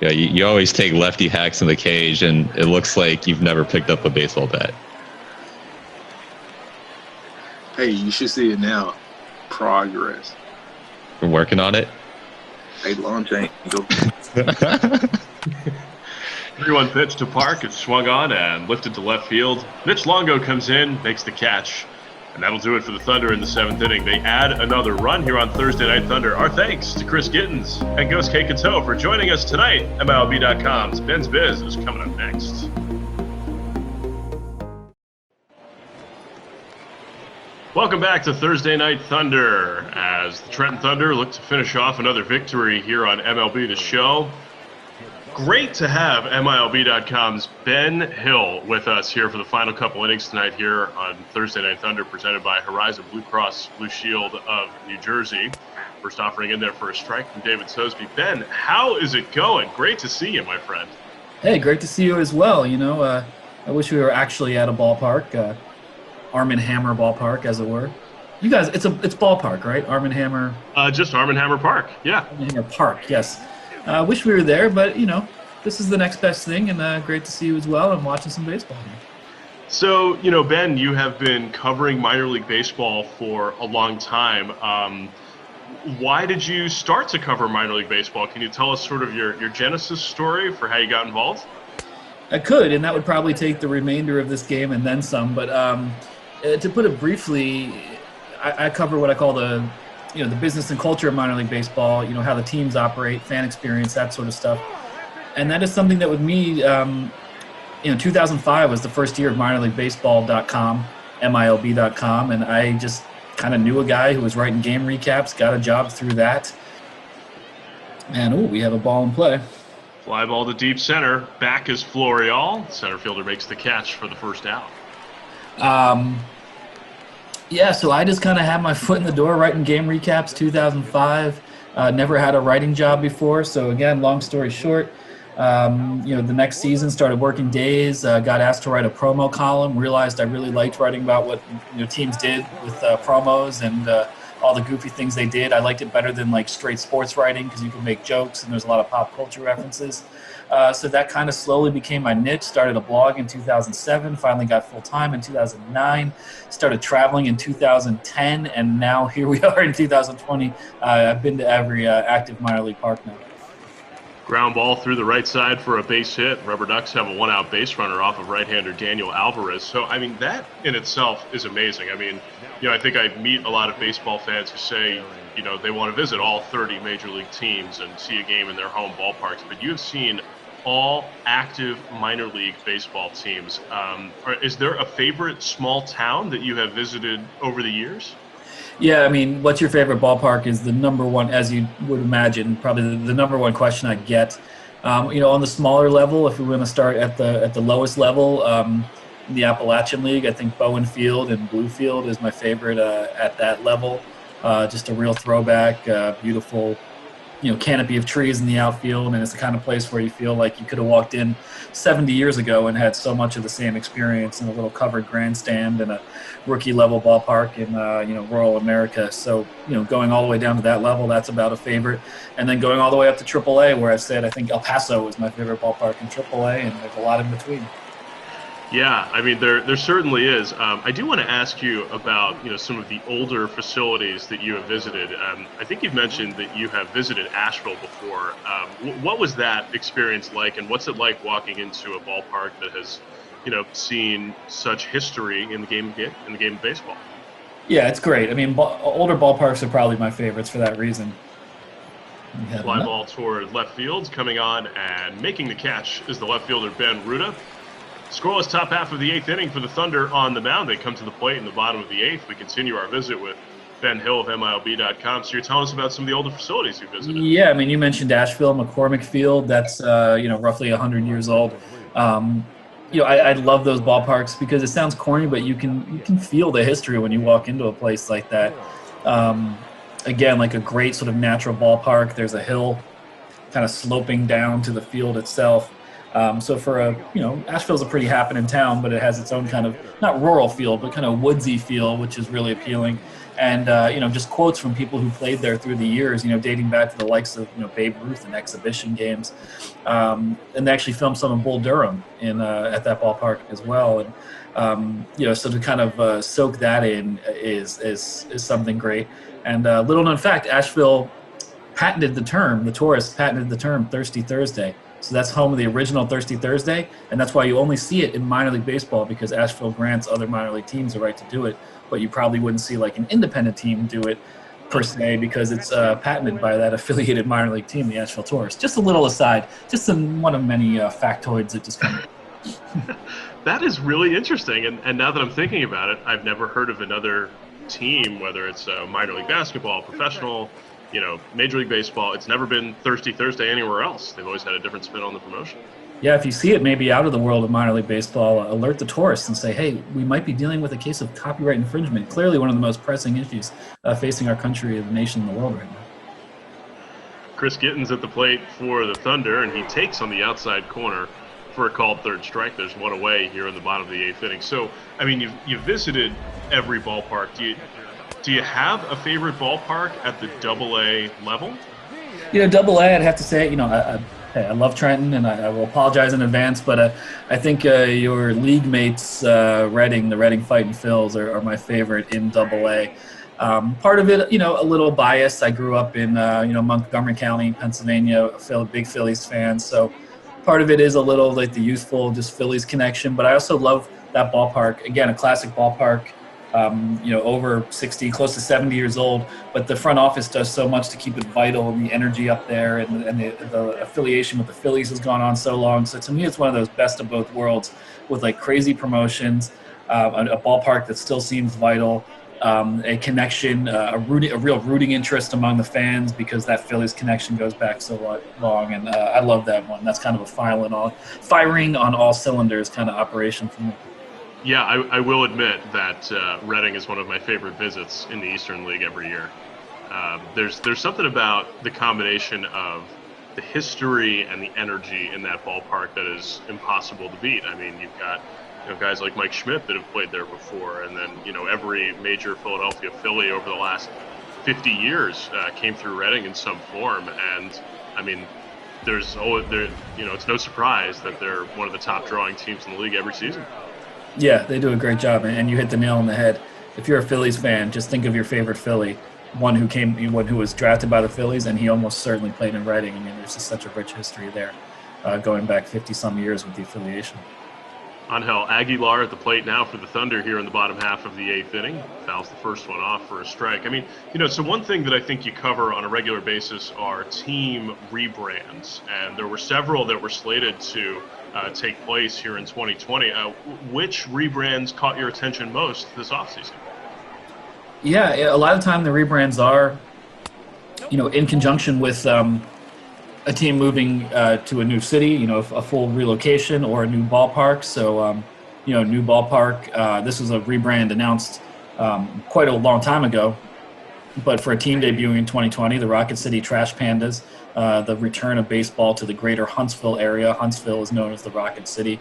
Yeah, you always take lefty hacks in the cage, and it looks like you've never picked up a baseball bat.
Hey, you should see it now. Progress.
We're working on it.
Hey, launch angle.
3-1 pitch to Park. It's swung on and lifted to left field. Mitch Longo comes in, makes the catch. And that'll do it for the Thunder in the 7th inning. They add another run here on Thursday Night Thunder. Our thanks to Chris Gittens and Gosuke Katoh for joining us tonight. MLB.com's Ben's Biz is coming up next. Welcome back to Thursday Night Thunder as the Trenton Thunder look to finish off another victory here on MLB The Show. Great to have MILB.com's Ben Hill with us here for the final couple innings tonight here on Thursday Night Thunder, presented by Horizon Blue Cross Blue Shield of New Jersey. First offering in there for a strike from David Sosby. Ben, how is it going? Great to see you, my friend.
Hey, great to see you as well. I wish we were actually at a ballpark, Arm & Hammer ballpark, as it were. You guys, it's ballpark, right? Arm & Hammer.
Just Arm & Hammer Park, yeah.
Arm & Hammer Park, yes. I wish we were there, but, this is the next best thing, and great to see you as well and watching some baseball here.
So, Ben, you have been covering minor league baseball for a long time. Why did you start to cover minor league baseball? Can you tell us sort of your genesis story for how you got involved?
I could, and that would probably take the remainder of this game and then some. But to put it briefly, I cover what I call the business and culture of minor league baseball, how the teams operate, fan experience, that sort of stuff. And that is something that with me, 2005 was the first year of minorleaguebaseball.com, MILB.com, and I just kind of knew a guy who was writing game recaps, got a job through that. And, we have a ball in play.
Fly ball to deep center. Back is Florial. Center fielder makes the catch for the first out.
So I just kind of had my foot in the door writing game recaps 2005. Never had a writing job before. So again, long story short, the next season started working days, got asked to write a promo column, realized I really liked writing about what teams did with promos and all the goofy things they did. I liked it better than like straight sports writing because you can make jokes and there's a lot of pop culture references. So that kind of slowly became my niche. Started a blog in 2007, finally got full-time in 2009, started traveling in 2010, and now here we are in 2020. I've been to every active minor league park now.
Ground ball through the right side for a base hit. Rubber Ducks have a one-out base runner off of right-hander Daniel Alvarez. So, that in itself is amazing. I think I meet a lot of baseball fans who say, they want to visit all 30 major league teams and see a game in their home ballparks. But you've seen all active minor league baseball teams. Is there a favorite small town that you have visited over the years?
Yeah, what's your favorite ballpark is the number one, as you would imagine, probably the number one question I get. On the smaller level, if we want to start at the lowest level, in the Appalachian League, I think Bowen Field and Bluefield is my favorite at that level. Just a real throwback, beautiful, canopy of trees in the outfield, and it's the kind of place where you feel like you could have walked in 70 years ago and had so much of the same experience in a little covered grandstand and a rookie level ballpark in rural America. So going all the way down to that level, that's about a favorite. And then going all the way up to AAA, where I've said I think El Paso is my favorite ballpark in AAA, and there's a lot in between.
Yeah, there certainly is. I do want to ask you about some of the older facilities that you have visited. I think you've mentioned that you have visited Asheville before. What was that experience like, and what's it like walking into a ballpark that has seen such history in the game of baseball?
Yeah, it's great. Older ballparks are probably my favorites for that reason.
Fly ball toward left field, coming on and making the catch is the left fielder Ben Ruda. Scoreless top half of the 8th inning for the Thunder on the mound. They come to the plate in the bottom of the 8th. We continue our visit with Ben Hill of MILB.com. So you're telling us about some of the older facilities you visited. Yeah,
you mentioned Asheville, McCormick Field. That's roughly 100 years old. I love those ballparks because it sounds corny, but you can feel the history when you walk into a place like that. Again, like a great sort of natural ballpark. There's a hill kind of sloping down to the field itself. So for Asheville's a pretty happening town, but it has its own kind of, not rural feel, but kind of woodsy feel, which is really appealing. And, just quotes from people who played there through the years, dating back to the likes of, Babe Ruth in exhibition games. And they actually filmed some in Bull Durham at that ballpark as well. And, so to kind of soak that in is something great. And little known fact, Asheville patented the term, the tourists patented the term Thirsty Thursday. So that's home of the original Thirsty Thursday, and that's why you only see it in minor league baseball, because Asheville grants other minor league teams the right to do it but you probably wouldn't see like an independent team do it per se because it's patented by that affiliated minor league team, the Asheville Tourists. Just a little aside, just one of many factoids that just come.
That is really interesting, and now that I'm thinking about it, I've never heard of another team, whether it's minor league basketball, professional, Major League Baseball. It's never been Thirsty Thursday anywhere else. They've always had a different spin on the promotion.
Yeah, if you see it maybe out of the world of minor league baseball, alert the tourists and say, hey, we might be dealing with a case of copyright infringement. Clearly one of the most pressing issues facing our country, the nation, and the world right now.
Chris Gittens at the plate for the Thunder, and he takes on the outside corner for a called third strike. There's one away here in the bottom of the eighth inning. So, I mean, you've visited every ballpark. Do you have a favorite ballpark at the AA level?
AA, I'd have to say, I love Trenton, and I will apologize in advance, but I think your league mates, the Reading Fightin' Phils, are my favorite in AA. Part of it, a little biased. I grew up in, Montgomery County, Pennsylvania, a big Phillies fan, so part of it is a little like the youthful, just Phillies connection, but I also love that ballpark. Again, a classic ballpark. Over 60, close to 70 years old, but the front office does so much to keep it vital, and the energy up there, and the affiliation with the Phillies has gone on so long. So to me, it's one of those best of both worlds, with like crazy promotions, a ballpark that still seems vital, a connection, a real rooting interest among the fans, because that Phillies connection goes back so long, and I love that one. That's kind of a firing on all cylinders kind of operation for me.
Yeah, I will admit that Reading is one of my favorite visits in the Eastern League every year. There's something about the combination of the history and the energy in that ballpark that is impossible to beat. I mean, you've got guys like Mike Schmidt that have played there before, and then every major Philadelphia Philly over the last 50 years came through Reading in some form. And I mean, it's no surprise that they're one of the top drawing teams in the league every season.
Yeah, they do a great job, and you hit the nail on the head. If you're a Phillies fan, just think of your favorite Philly, one who was drafted by the Phillies, and he almost certainly played in Reading. I mean, there's just such a rich history there, going back 50-some years with the affiliation.
Angel Aguilar at the plate now for the Thunder here in the bottom half of the eighth inning. Fouls the first one off for a strike. I mean, so one thing that I think you cover on a regular basis are team rebrands, and there were several that were slated to take place here in 2020. Which rebrands caught your attention most this offseason?
Yeah, a lot of time the rebrands are, in conjunction with a team moving to a new city, a full relocation or a new ballpark. So, new ballpark. This was a rebrand announced quite a long time ago, but for a team debuting in 2020, the Rocket City Trash Pandas. The return of baseball to the greater Huntsville area. Huntsville is known as the Rocket City.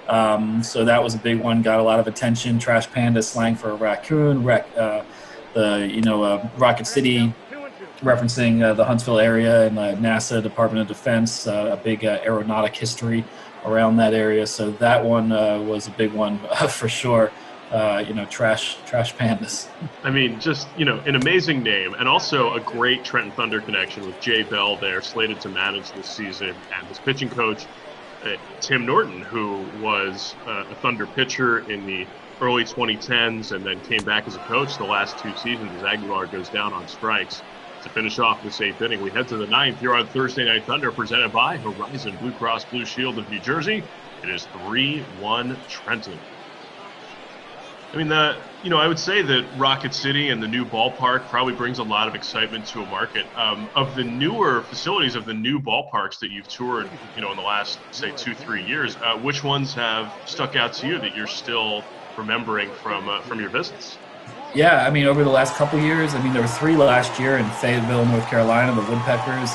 So that was a big one, got a lot of attention. Trash Panda, slang for a raccoon. Rocket City, referencing the Huntsville area and NASA, Department of Defense, a big aeronautic history around that area. So that one was a big one for sure. Trash Pandas.
I mean, just, an amazing name, and also a great Trenton Thunder connection with Jay Bell there, slated to manage this season, and his pitching coach, Tim Norton, who was a Thunder pitcher in the early 2010s and then came back as a coach the last two seasons as Aguilar goes down on strikes. To finish off this eighth inning, we head to the ninth here on Thursday Night Thunder, presented by Horizon Blue Cross Blue Shield of New Jersey. It is 3-1 Trenton. I mean, I would say that Rocket City and the new ballpark probably brings a lot of excitement to a market. Of the newer facilities, of the new ballparks that you've toured, in the last, say, 2-3 years, which ones have stuck out to you that you're still remembering from your visits?
Yeah, I mean, over the last couple years, there were 3 last year in Fayetteville, North Carolina, the Woodpeckers,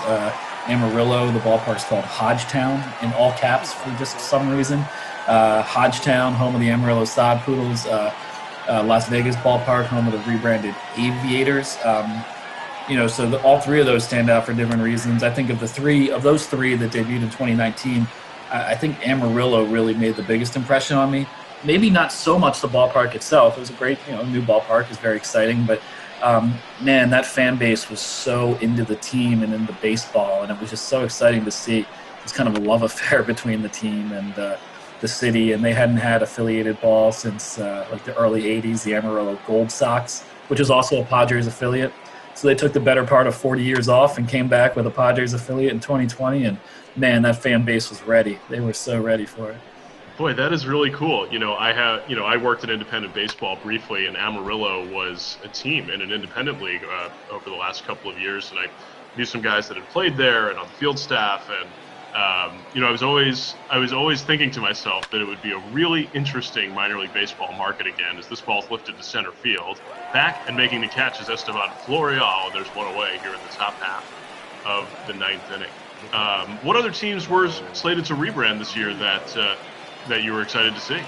Amarillo, the ballpark's called Hodgetown, in all caps for just some reason. Hodgetown, home of the Amarillo Sod Poodles, Las Vegas ballpark, home of the rebranded Aviators. So all 3 of those stand out for different reasons. I think of those three that debuted in 2019, I think Amarillo really made the biggest impression on me. Maybe not so much the ballpark itself. It was a great, new ballpark. It's very exciting, but man, that fan base was so into the team and into baseball, and it was just so exciting to see. It's kind of a love affair between the team and the city, and they hadn't had affiliated ball since like the early 80s, the Amarillo Gold Sox, which is also a Padres affiliate. So they took the better part of 40 years off and came back with a Padres affiliate in 2020, and man, that fan base was ready. They were so ready for it.
Boy, that is really cool. I worked in independent baseball briefly, and Amarillo was a team in an independent league over the last couple of years, and I knew some guys that had played there and on the field staff, and I was always thinking to myself that it would be a really interesting minor league baseball market again as this ball's lifted to center field. Back and making the catch is Esteban Florial, and there's one away here in the top half of the ninth inning. What other teams were slated to rebrand this year that you were excited to see?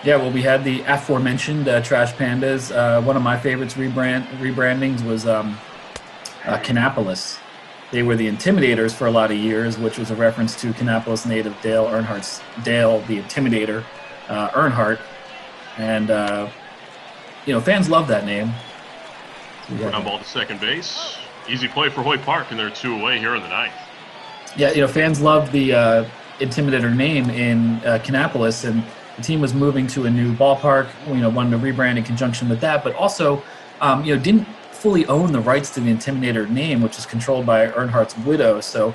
Yeah, well, we had the aforementioned Trash Pandas. One of my favorites rebrandings was Kannapolis. They were the Intimidators for a lot of years, which was a reference to Kannapolis native Dale Earnhardt's Dale the Intimidator Earnhardt. And, fans love that name.
Ground ball to second base. Easy play for Hoyt Park, and they're 2 away here in the ninth.
Yeah, fans loved the Intimidator name in Kannapolis, and the team was moving to a new ballpark, wanted to rebrand in conjunction with that, but also, didn't fully own the rights to the Intimidator name, which is controlled by Earnhardt's widow. So,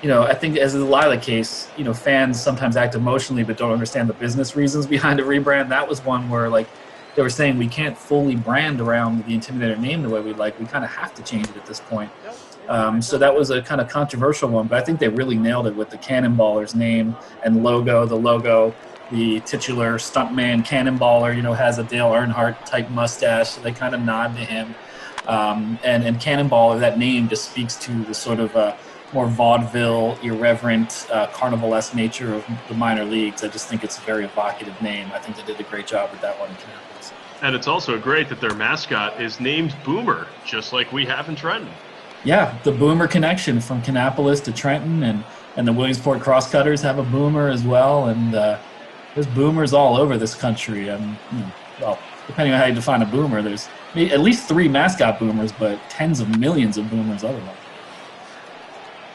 I think as is a lot of the case, fans sometimes act emotionally but don't understand the business reasons behind a rebrand. That was one where, like, they were saying we can't fully brand around the Intimidator name the way we'd like. We kind of have to change it at this point. So that was a kind of controversial one, but I think they really nailed it with the Cannonballer's name and logo. The logo, the titular stuntman Cannonballer, has a Dale Earnhardt type mustache, so they kind of nod to him. And Cannonballer, that name just speaks to the sort of more vaudeville, irreverent, carnivalesque nature of the minor leagues. I just think it's a very evocative name. I think they did a great job with that one in Kannapolis.
And it's also great that their mascot is named Boomer, just like we have in Trenton.
Yeah, the Boomer connection from Kannapolis to Trenton, and the Williamsport Crosscutters have a Boomer as well, and there's Boomers all over this country. Well, depending on how you define a Boomer, there's at least 3 mascot Boomers, but tens of millions of Boomers otherwise.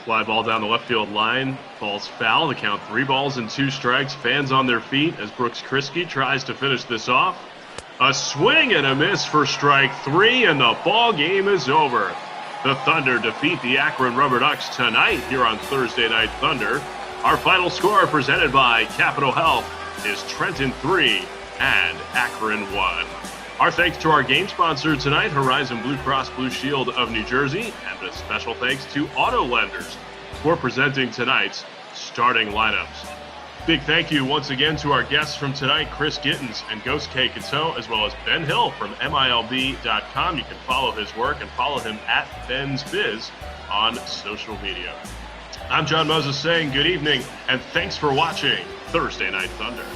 Fly ball down the left field line, falls foul. The count 3 balls and 2 strikes. Fans on their feet as Brooks Kriske tries to finish this off. A swing and a miss for strike 3, and the ball game is over. The Thunder defeat the Akron Rubber Ducks tonight here on Thursday Night Thunder. Our final score presented by Capital Health is Trenton 3 and Akron 1. Our thanks to our game sponsor tonight, Horizon Blue Cross Blue Shield of New Jersey, and a special thanks to Auto Lenders for presenting tonight's starting lineups. Big thank you once again to our guests from tonight, Chris Gittens and Gosuke Katoh, as well as Ben Hill from MILB.com. You can follow his work and follow him at Ben's Biz on social media. I'm John Mozes saying good evening, and thanks for watching Thursday Night Thunder.